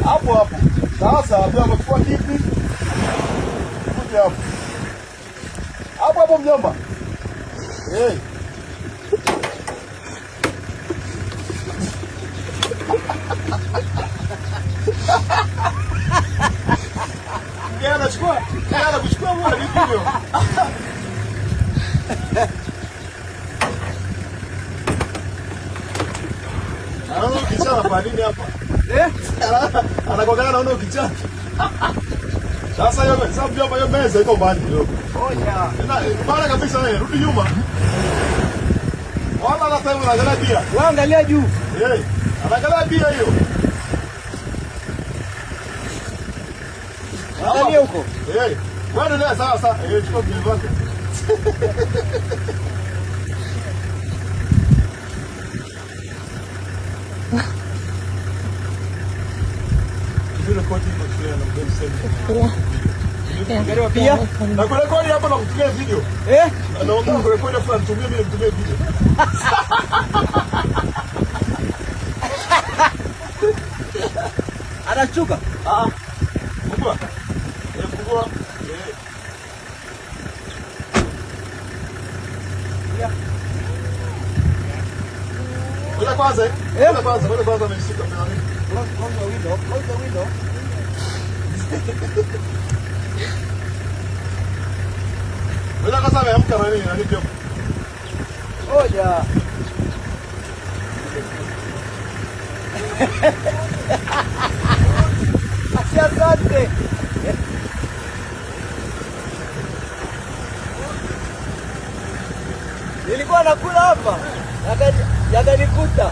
Hapo hapo. Sasa hapo amechukua kipi? Kuja hapo. Hapo hapo mjomba. Eh. Yana kuchukua mwana vipi hiyo? Anaona kichana kwa nini hapa? Anakwambia anaona kichana. Sasa hiyo sababu mjomba hiyo meza iko mbali kidogo. Oja. Bana kabisa wewe rudi nyuma. Wala anasema anaangalia bia. Wewe angalia juu. Anaangalia bia hiyo. Angalia huko. Wewe ndio sasa. Chukua bia yako. Vile koti mashule na mgeni sasa. Ngariwa pia. Na kurekodi hapa na kutumia video. Anaomba kurekodi afu anitumie mimi nitumie video. Anachuka. Fungua. Fungua. Ngoja kwanza. Ngoja kwanza ameshika mimi. Close the window. Ngoja kwanza ameamka na nini? Na nini? Oja. Asante. Nilikuwa nakula hapa. Yakanikuta.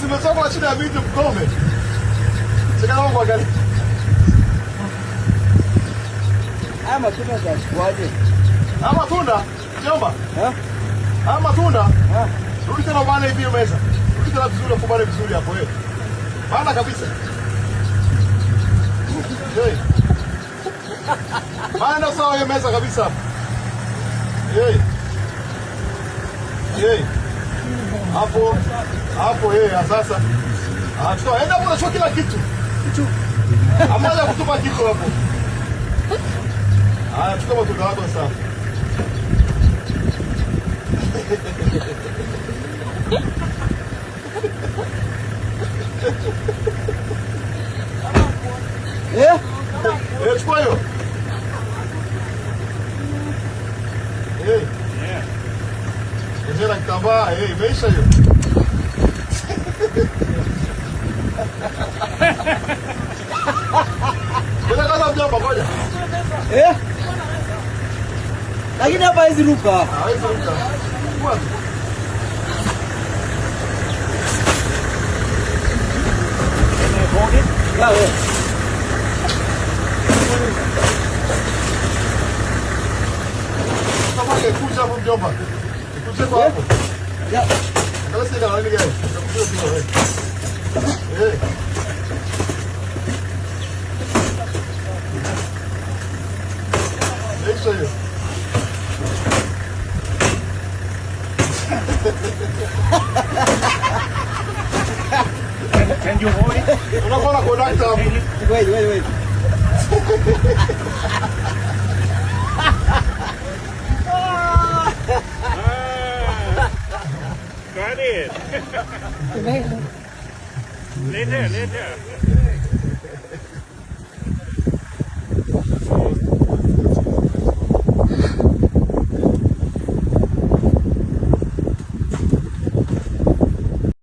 Simetoka kwa chini ya video mkome. Sika naomba kuangalia. Haya matunda yachukwaje? Haya matunda, jomba. Haya matunda. Rudi tena bana hivi meza. Rudi tena vizuri kubale vizuri hapo wewe. Bana kabisa. Bana sawa hiyo meza kabisa hapo. Hapo sasa. Achukua enda kuna chukua kila kitu. Amaja kutupa kitu hapo. Chukua matunda yako sasa. Chukua hiyo. Ngojea kitambaa, imeisha hiyo. Bila kaza mjomba ngoja. Lakini hapa hizi ruka. Hizi ruka. Kwa Yawe. Kama kuja hapo mjomba. Kuja kwa hapo. Ya. Kala sika na nini gani? Kuja wewe. Deixa aí. Can you hold it? Eu não vou na conecta. Wait. Got it. Later.